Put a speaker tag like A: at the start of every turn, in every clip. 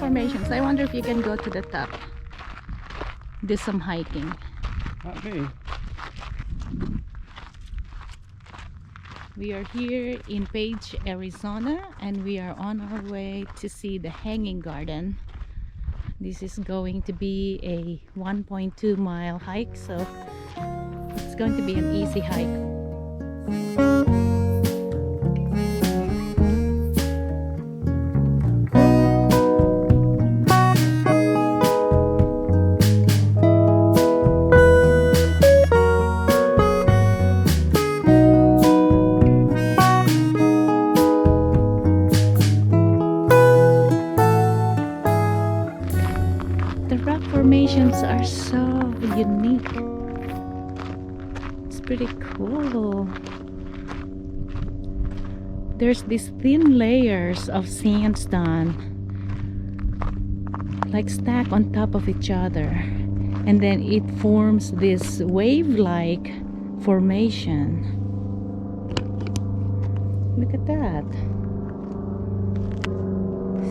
A: formations. I wonder if you can go to the top. Do some hiking.
B: Not me.
A: We are here in Page, Arizona, and we are on our way to see the Hanging Garden. This is going to be a 1.2-mile hike, so it's going to be an easy hike. The rock formations are so unique. It's pretty cool. There's these thin layers of sandstone like stacked on top of each other, and then it forms this wave-like formation. Look at that.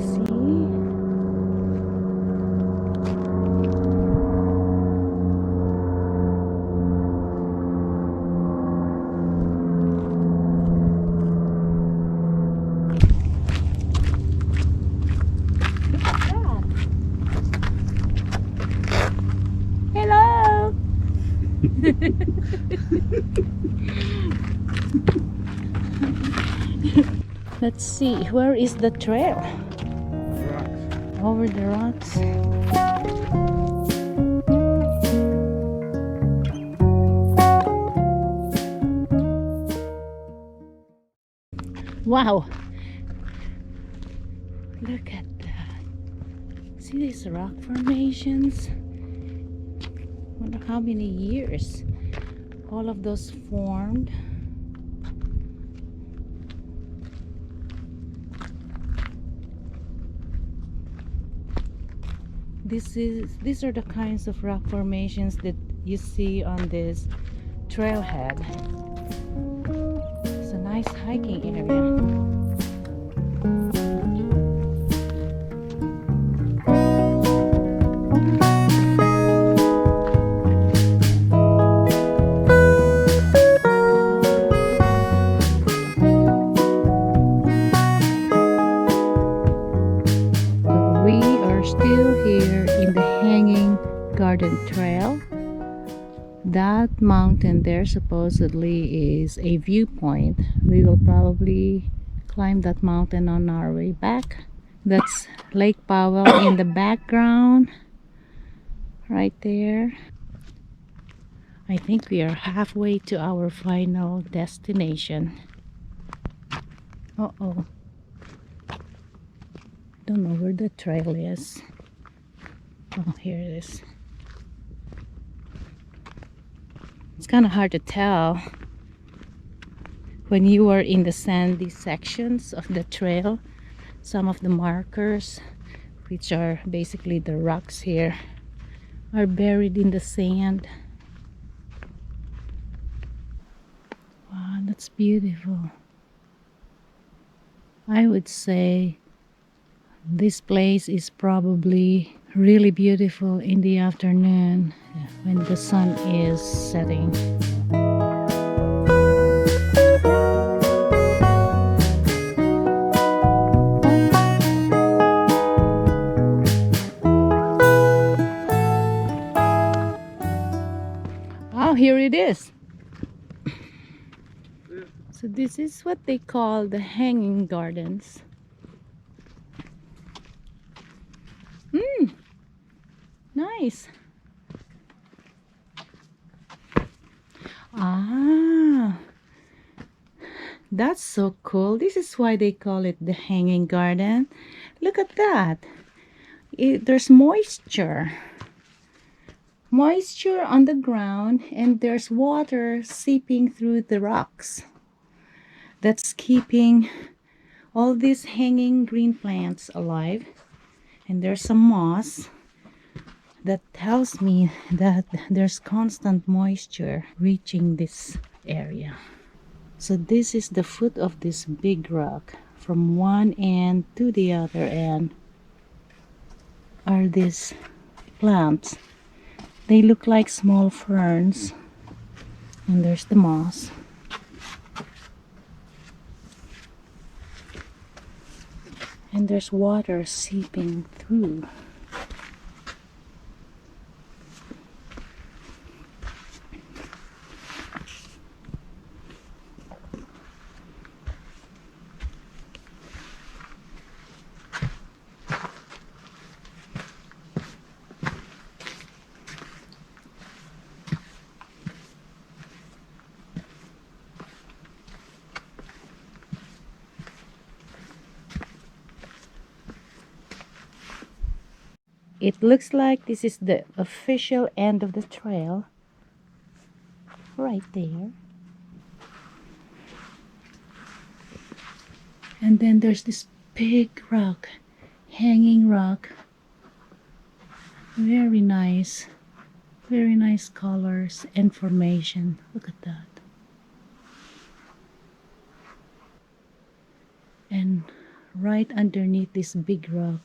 A: See? Hello. Let's see, where is the trail?
B: Rocks.
A: Over the rocks. Wow. Look at that. See these rock formations? Wonder how many years all of those formed. These are the kinds of rock formations that you see on this trailhead. It's a nice hiking area. Still here in the Hanging Garden Trail. That mountain there supposedly is a viewpoint. We will probably climb that mountain on our way back. That's Lake Powell in the background right there. I think we are halfway to our final destination. Uh-oh. Don't know where the trail is. Oh, here it is. It's kind of hard to tell when you are in the sandy sections of the trail. Some of the markers, which are basically the rocks here, are buried in the sand. Wow, that's beautiful. I would say this place is probably really beautiful in the afternoon when the sun is setting. Oh, here it is. So this is what they call the Hanging Gardens. Nice. Ah, that's so cool. This is why they call it the Hanging Garden. Look at that. There's moisture on the ground, and there's water seeping through the rocks. That's keeping all these hanging green plants alive. And there's some moss that tells me that there's constant moisture reaching this area. So this is the foot of this big rock from one end to the other end. are these plants. They look like small ferns. And there's the moss. And there's water seeping through. It looks like this is the official end of the trail. Right there. And then there's this big rock, hanging rock. Very nice colors and formation. Look at that. And right underneath this big rock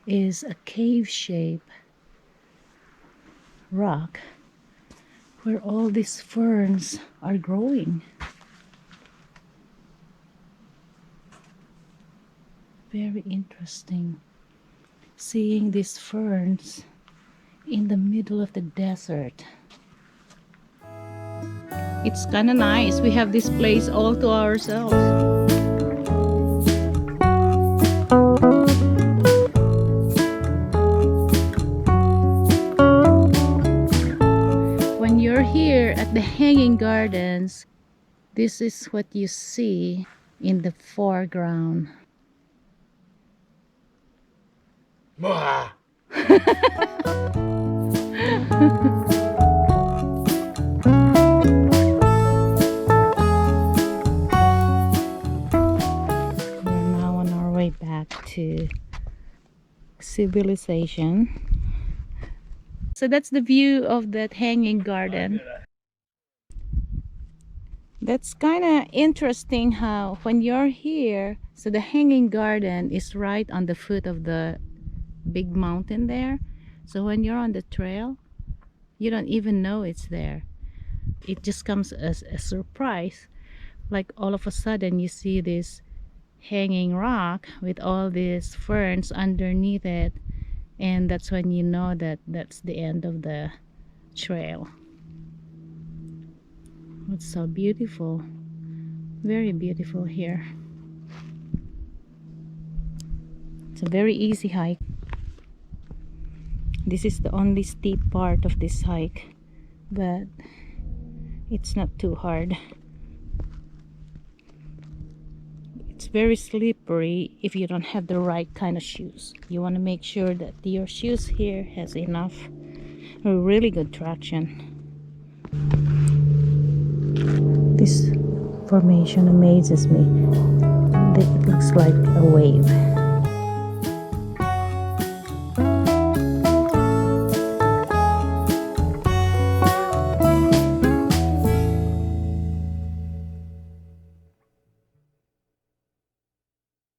A: is a cave-shaped rock where all these ferns are growing. Very interesting seeing these ferns in the middle of the desert. It's kind of nice. We have this place all to ourselves. When you're here at the Hanging Gardens, this is what you see in the foreground.
B: Mwah.
A: We're now on our way back to civilization. So that's the view of that Hanging Garden. That's kind of interesting how when you're here, so the Hanging Garden is right on the foot of the big mountain there. So when you're on the trail, you don't even know it's there. It just comes as a surprise. Like all of a sudden you see this hanging rock with all these ferns underneath it, and that's when you know that that's the end of the trail. It's so beautiful, very beautiful here. It's a very easy hike. This is the only steep part of this hike, but it's not too hard. It's very slippery if you don't have the right kind of shoes. You want to make sure that your shoes here has enough really good traction. This formation amazes me. It looks like a wave.